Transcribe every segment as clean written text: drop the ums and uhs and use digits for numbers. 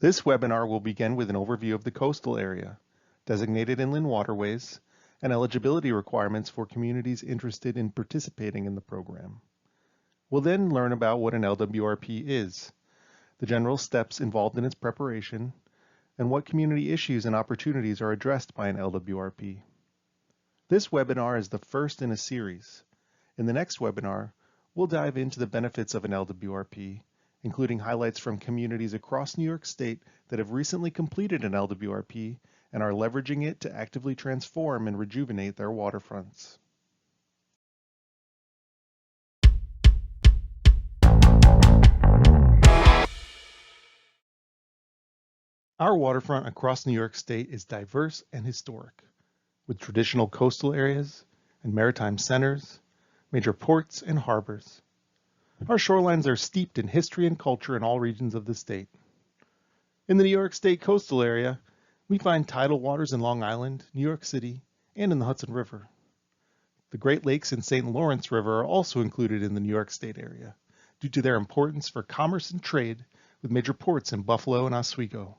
This webinar will begin with an overview of the coastal area, designated inland waterways, and eligibility requirements for communities interested in participating in the program. We'll then learn about what an LWRP is, the general steps involved in its preparation, and what community issues and opportunities are addressed by an LWRP. This webinar is the first in a series. In the next webinar, we'll dive into the benefits of an LWRP, including highlights from communities across New York State that have recently completed an LWRP and are leveraging it to actively transform and rejuvenate their waterfronts. Our waterfront across New York State is diverse and historic, with traditional coastal areas and maritime centers, major ports and harbors. Our shorelines are steeped in history and culture in all regions of the state. In the New York State coastal area, we find tidal waters in Long Island, New York City, and in the Hudson River. The Great Lakes and St. Lawrence River are also included in the New York State area due to their importance for commerce and trade, with major ports in Buffalo and Oswego,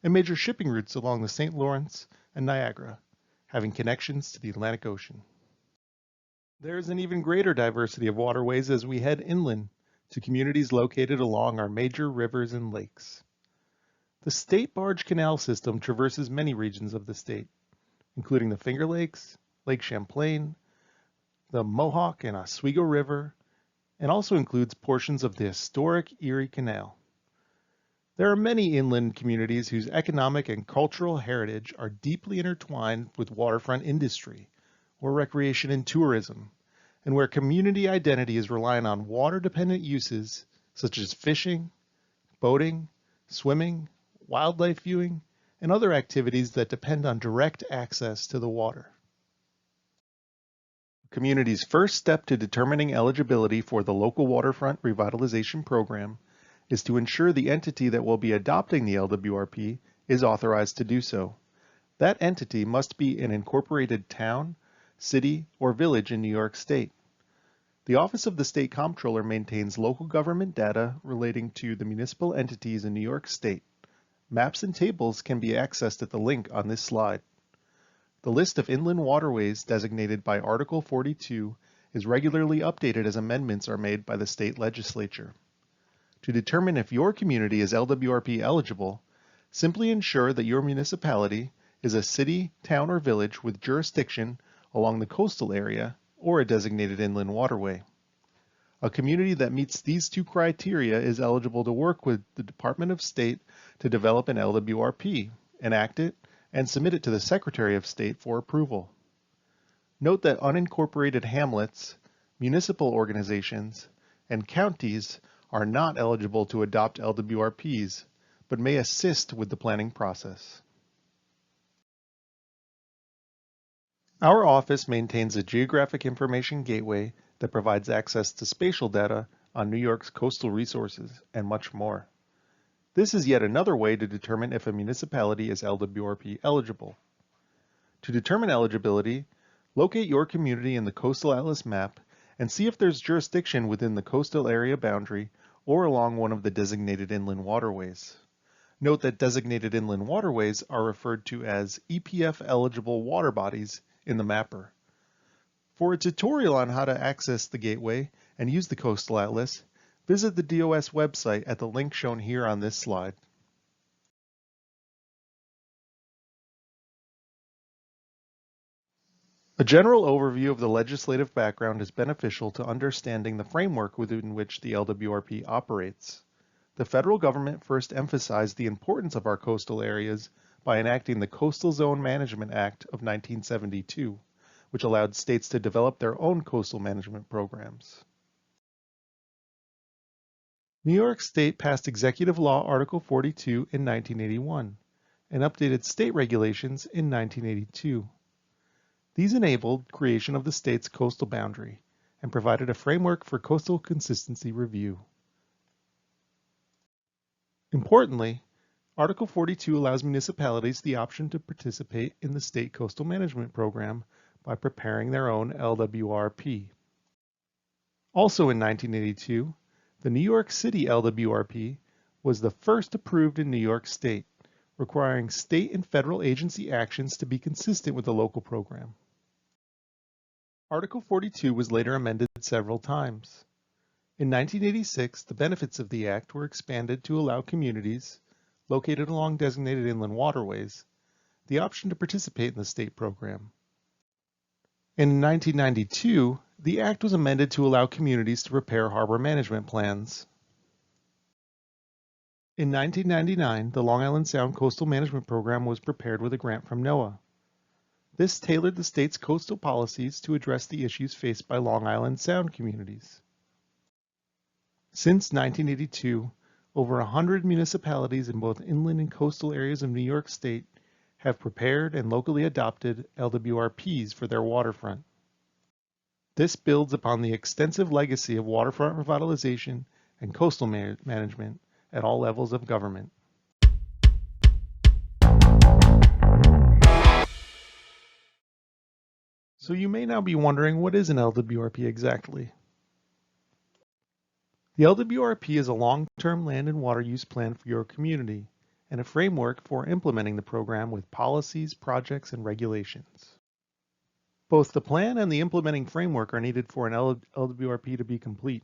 and major shipping routes along the St. Lawrence and Niagara, having connections to the Atlantic Ocean. There is an even greater diversity of waterways as we head inland to communities located along our major rivers and lakes. The State Barge Canal System traverses many regions of the state, including the Finger Lakes, Lake Champlain, the Mohawk and Oswego River, and also includes portions of the historic Erie Canal. There are many inland communities whose economic and cultural heritage are deeply intertwined with waterfront industry, or recreation and tourism, and where community identity is reliant on water-dependent uses such as fishing, boating, swimming, wildlife viewing, and other activities that depend on direct access to the water. The community's first step to determining eligibility for the local waterfront revitalization program is to ensure the entity that will be adopting the LWRP is authorized to do so. That entity must be an incorporated town, city, or village in New York State. The Office of the State Comptroller maintains local government data relating to the municipal entities in New York State. Maps and tables can be accessed at the link on this slide. The list of inland waterways designated by Article 42 is regularly updated as amendments are made by the state legislature. To determine if your community is LWRP eligible, simply ensure that your municipality is a city, town, or village with jurisdiction along the coastal area or a designated inland waterway. A community that meets these two criteria is eligible to work with the Department of State to develop an LWRP, enact it, and submit it to the Secretary of State for approval. Note that unincorporated hamlets, municipal organizations, and counties are not eligible to adopt LWRPs, but may assist with the planning process. Our office maintains a geographic information gateway that provides access to spatial data on New York's coastal resources and much more. This is yet another way to determine if a municipality is LWRP eligible. To determine eligibility, locate your community in the Coastal Atlas map and see if there's jurisdiction within the coastal area boundary or along one of the designated inland waterways. Note that designated inland waterways are referred to as EPF-eligible water bodies in the mapper. For a tutorial on how to access the gateway and use the Coastal Atlas, visit the DOS website at the link shown here on this slide. A general overview of the legislative background is beneficial to understanding the framework within which the LWRP operates. The federal government first emphasized the importance of our coastal areas by enacting the Coastal Zone Management Act of 1972, which allowed states to develop their own coastal management programs. New York State passed Executive Law Article 42 in 1981 and updated state regulations in 1982. These enabled creation of the state's coastal boundary and provided a framework for coastal consistency review. Importantly, Article 42 allows municipalities the option to participate in the state coastal management program by preparing their own LWRP. Also in 1982, the New York City LWRP was the first approved in New York State, requiring state and federal agency actions to be consistent with the local program. Article 42 was later amended several times. In 1986, the benefits of the Act were expanded to allow communities located along designated inland waterways the option to participate in the state program. In 1992, the Act was amended to allow communities to prepare harbor management plans. In 1999, the Long Island Sound Coastal Management Program was prepared with a grant from NOAA. This tailored the state's coastal policies to address the issues faced by Long Island Sound communities. Since 1982, over 100 municipalities in both inland and coastal areas of New York State have prepared and locally adopted LWRPs for their waterfront. This builds upon the extensive legacy of waterfront revitalization and coastal management at all levels of government. So you may now be wondering, what is an LWRP exactly? The LWRP is a long-term land and water use plan for your community and a framework for implementing the program with policies, projects, and regulations. Both the plan and the implementing framework are needed for an LWRP to be complete.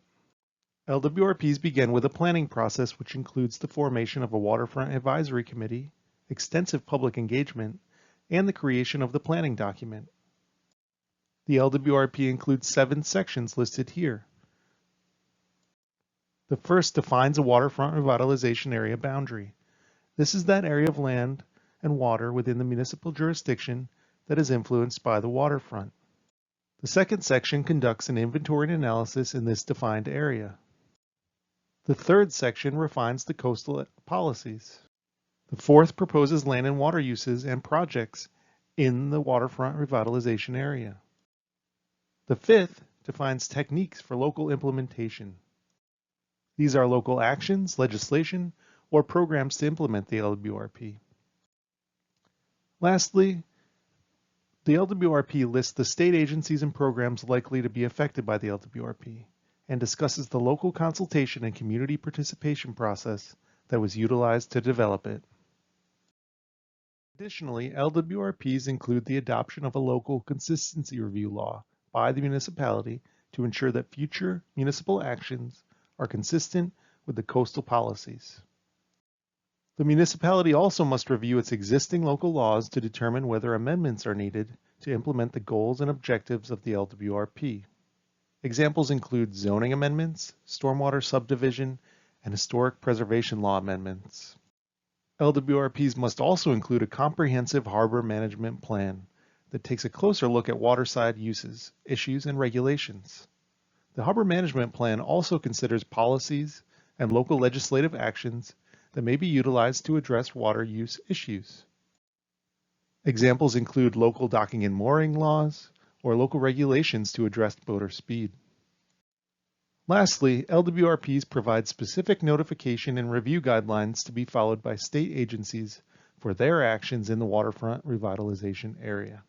LWRPs begin with a planning process which includes the formation of a waterfront advisory committee, extensive public engagement, and the creation of the planning document. The LWRP includes 7 sections listed here. The first defines a waterfront revitalization area boundary. This is that area of land and water within the municipal jurisdiction that is influenced by the waterfront. The second section conducts an inventory and analysis in this defined area. The third section refines the coastal policies. The fourth proposes land and water uses and projects in the waterfront revitalization area. The fifth defines techniques for local implementation. These are local actions, legislation, or programs to implement the LWRP. Lastly, the LWRP lists the state agencies and programs likely to be affected by the LWRP and discusses the local consultation and community participation process that was utilized to develop it. Additionally, LWRPs include the adoption of a local consistency review law by the municipality to ensure that future municipal actions are consistent with the coastal policies. The municipality also must review its existing local laws to determine whether amendments are needed to implement the goals and objectives of the LWRP. Examples include zoning amendments, stormwater subdivision, and historic preservation law amendments. LWRPs must also include a comprehensive harbor management plan that takes a closer look at waterside uses, issues, and regulations. The harbor management plan also considers policies and local legislative actions that may be utilized to address water use issues. Examples include local docking and mooring laws or local regulations to address boater speed. Lastly, LWRPs provide specific notification and review guidelines to be followed by state agencies for their actions in the waterfront revitalization area.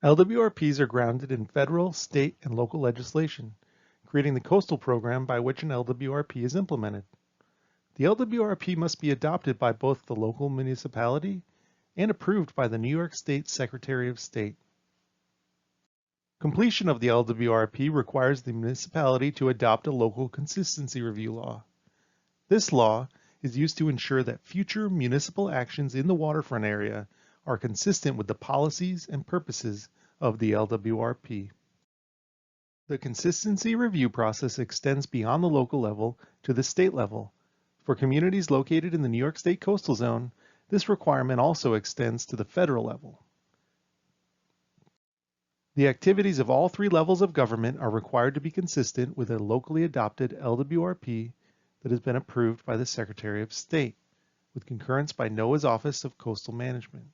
LWRPs are grounded in federal, state, and local legislation, creating the coastal program by which an LWRP is implemented. The LWRP must be adopted by both the local municipality and approved by the New York State Secretary of State. Completion of the LWRP requires the municipality to adopt a local consistency review law. This law is used to ensure that future municipal actions in the waterfront area are consistent with the policies and purposes of the LWRP. The consistency review process extends beyond the local level to the state level. For communities located in the New York State coastal zone, this requirement also extends to the federal level. The activities of all 3 levels of government are required to be consistent with a locally adopted LWRP that has been approved by the Secretary of State, with concurrence by NOAA's Office of Coastal Management.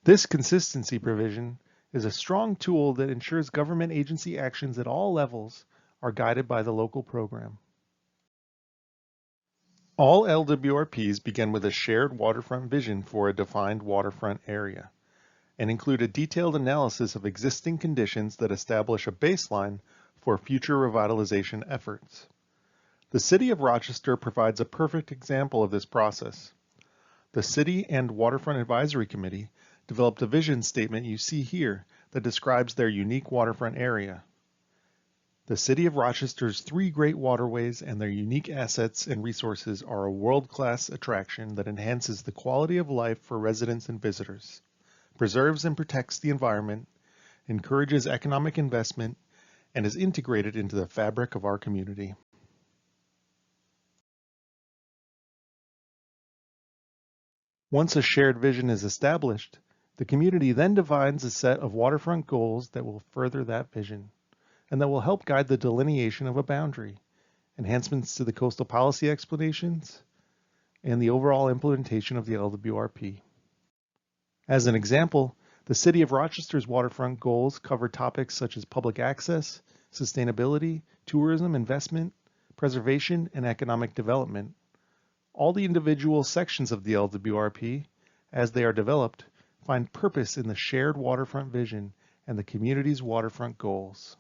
This consistency provision is a strong tool that ensures government agency actions at all levels are guided by the local program. All LWRPs begin with a shared waterfront vision for a defined waterfront area and include a detailed analysis of existing conditions that establish a baseline for future revitalization efforts. The City of Rochester provides a perfect example of this process. The City and Waterfront Advisory Committee developed a vision statement you see here that describes their unique waterfront area. The City of Rochester's 3 great waterways and their unique assets and resources are a world-class attraction that enhances the quality of life for residents and visitors, preserves and protects the environment, encourages economic investment, and is integrated into the fabric of our community. Once a shared vision is established, the community then defines a set of waterfront goals that will further that vision, and that will help guide the delineation of a boundary, enhancements to the coastal policy explanations, and the overall implementation of the LWRP. As an example, the City of Rochester's waterfront goals cover topics such as public access, sustainability, tourism, investment, preservation, and economic development. All the individual sections of the LWRP, as they are developed, find purpose in the shared waterfront vision and the community's waterfront goals.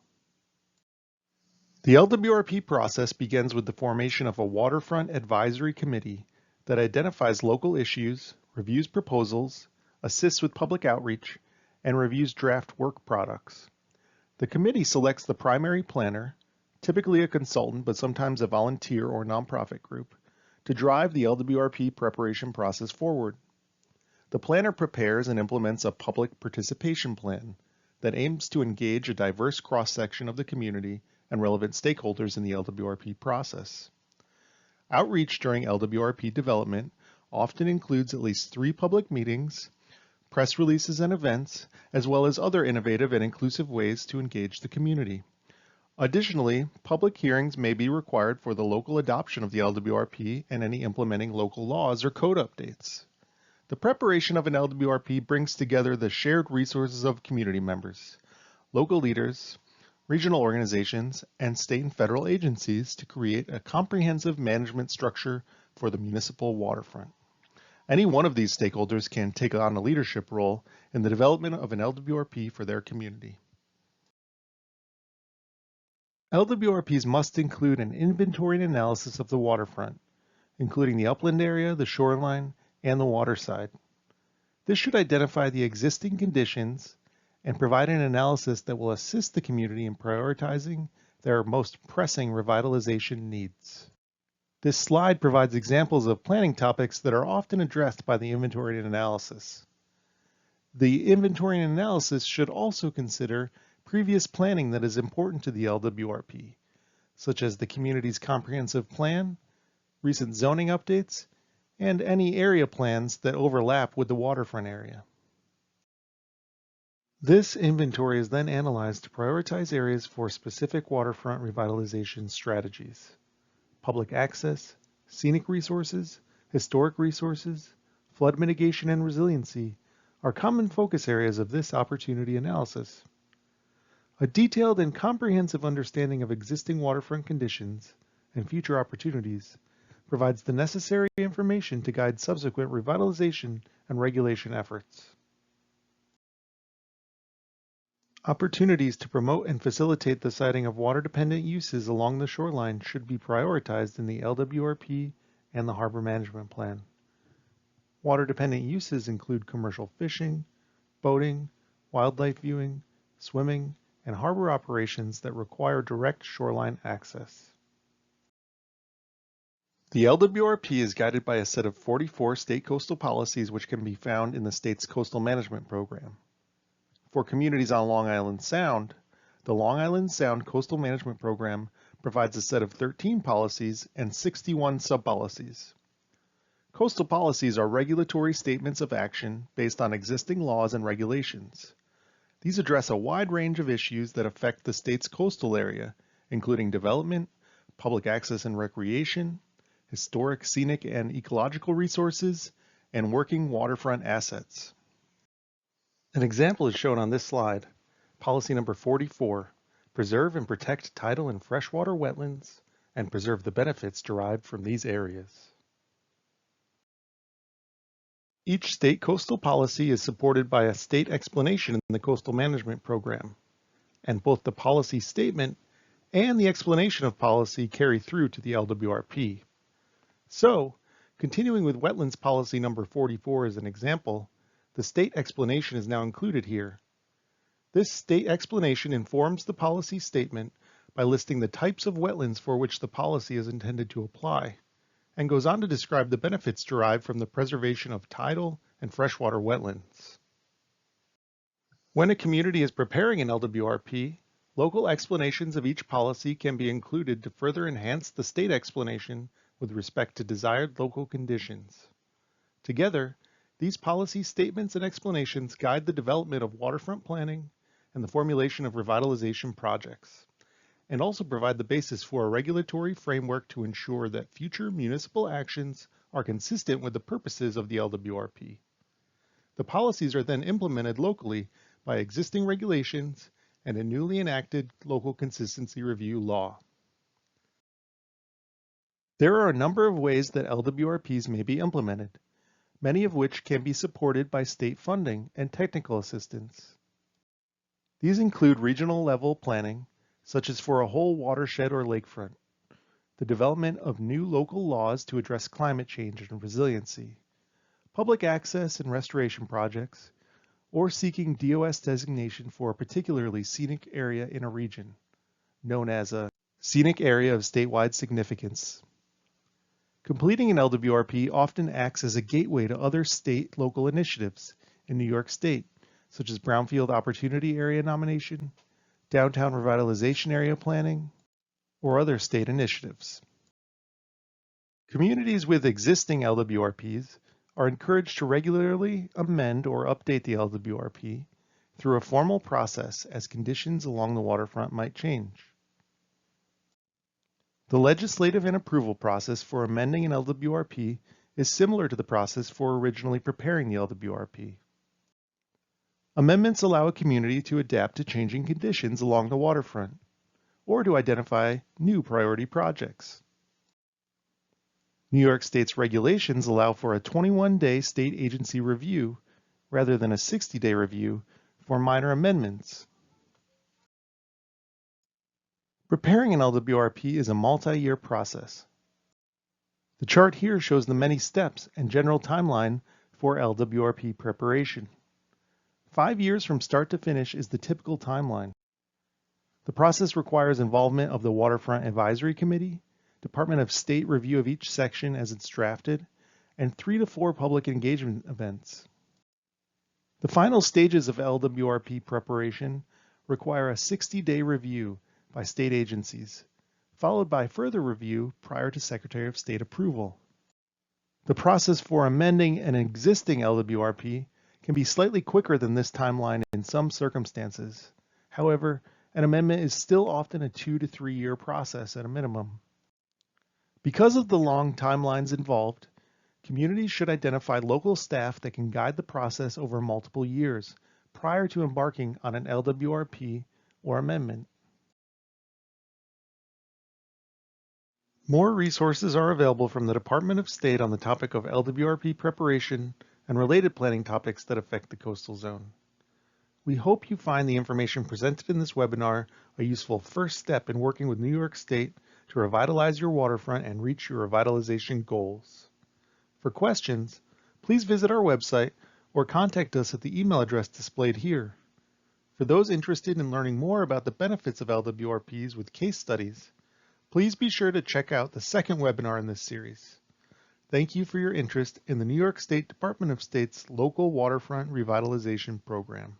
The LWRP process begins with the formation of a Waterfront Advisory Committee that identifies local issues, reviews proposals, assists with public outreach, and reviews draft work products. The committee selects the primary planner, typically a consultant but sometimes a volunteer or nonprofit group, to drive the LWRP preparation process forward. The planner prepares and implements a public participation plan that aims to engage a diverse cross-section of the community and relevant stakeholders in the LWRP process. Outreach during LWRP development often includes at least 3 public meetings, press releases and events, as well as other innovative and inclusive ways to engage the community. Additionally, public hearings may be required for the local adoption of the LWRP and any implementing local laws or code updates. The preparation of an LWRP brings together the shared resources of community members, local leaders, regional organizations, and state and federal agencies to create a comprehensive management structure for the municipal waterfront. Any one of these stakeholders can take on a leadership role in the development of an LWRP for their community. LWRPs must include an inventory and analysis of the waterfront, including the upland area, the shoreline, and the waterside. This should identify the existing conditions and provide an analysis that will assist the community in prioritizing their most pressing revitalization needs. This slide provides examples of planning topics that are often addressed by the inventory and analysis. The inventory and analysis should also consider previous planning that is important to the LWRP, such as the community's comprehensive plan, recent zoning updates, and any area plans that overlap with the waterfront area. This inventory is then analyzed to prioritize areas for specific waterfront revitalization strategies. Public access, scenic resources, historic resources, flood mitigation and resiliency are common focus areas of this opportunity analysis. A detailed and comprehensive understanding of existing waterfront conditions and future opportunities provides the necessary information to guide subsequent revitalization and regulation efforts. Opportunities to promote and facilitate the siting of water-dependent uses along the shoreline should be prioritized in the LWRP and the Harbor Management Plan. Water-dependent uses include commercial fishing, boating, wildlife viewing, swimming, and harbor operations that require direct shoreline access. The LWRP is guided by a set of 44 state coastal policies which can be found in the state's Coastal Management Program. For communities on Long Island Sound, the Long Island Sound Coastal Management Program provides a set of 13 policies and 61 sub-policies. Coastal policies are regulatory statements of action based on existing laws and regulations. These address a wide range of issues that affect the state's coastal area, including development, public access and recreation, historic, scenic, and ecological resources, and working waterfront assets. An example is shown on this slide. Policy number 44, preserve and protect tidal and freshwater wetlands and preserve the benefits derived from these areas. Each state coastal policy is supported by a state explanation in the Coastal Management Program, and both the policy statement and the explanation of policy carry through to the LWRP. So, continuing with Wetlands Policy number 44 as an example, the state explanation is now included here. This state explanation informs the policy statement by listing the types of wetlands for which the policy is intended to apply, and goes on to describe the benefits derived from the preservation of tidal and freshwater wetlands. When a community is preparing an LWRP, local explanations of each policy can be included to further enhance the state explanation with respect to desired local conditions. Together, these policy statements and explanations guide the development of waterfront planning and the formulation of revitalization projects, and also provide the basis for a regulatory framework to ensure that future municipal actions are consistent with the purposes of the LWRP. The policies are then implemented locally by existing regulations and a newly enacted local consistency review law. There are a number of ways that LWRPs may be implemented, many of which can be supported by state funding and technical assistance. These include regional level planning, such as for a whole watershed or lakefront, the development of new local laws to address climate change and resiliency, public access and restoration projects, or seeking DOS designation for a particularly scenic area in a region, known as a scenic area of statewide significance. Completing an LWRP often acts as a gateway to other state local initiatives in New York State, such as Brownfield Opportunity Area Nomination, Downtown Revitalization Area Planning, or other state initiatives. Communities with existing LWRPs are encouraged to regularly amend or update the LWRP through a formal process as conditions along the waterfront might change. The legislative and approval process for amending an LWRP is similar to the process for originally preparing the LWRP. Amendments allow a community to adapt to changing conditions along the waterfront, or to identify new priority projects. New York State's regulations allow for a 21-day state agency review rather than a 60-day review for minor amendments. Preparing an LWRP is a multi-year process. The chart here shows the many steps and general timeline for LWRP preparation. 5 years from start to finish is the typical timeline. The process requires involvement of the Waterfront Advisory Committee, Department of State review of each section as it's drafted, and 3 to 4 public engagement events. The final stages of LWRP preparation require a 60-day review by state agencies, followed by further review prior to Secretary of State approval. The process for amending an existing LWRP can be slightly quicker than this timeline in some circumstances. However, an amendment is still often a 2 to 3 year process at a minimum. Because of the long timelines involved, communities should identify local staff that can guide the process over multiple years prior to embarking on an LWRP or amendment. More resources are available from the Department of State on the topic of LWRP preparation and related planning topics that affect the coastal zone. We hope you find the information presented in this webinar a useful first step in working with New York State to revitalize your waterfront and reach your revitalization goals. For questions, please visit our website or contact us at the email address displayed here. For those interested in learning more about the benefits of LWRPs with case studies, please be sure to check out the second webinar in this series. Thank you for your interest in the New York State Department of State's Local Waterfront Revitalization Program.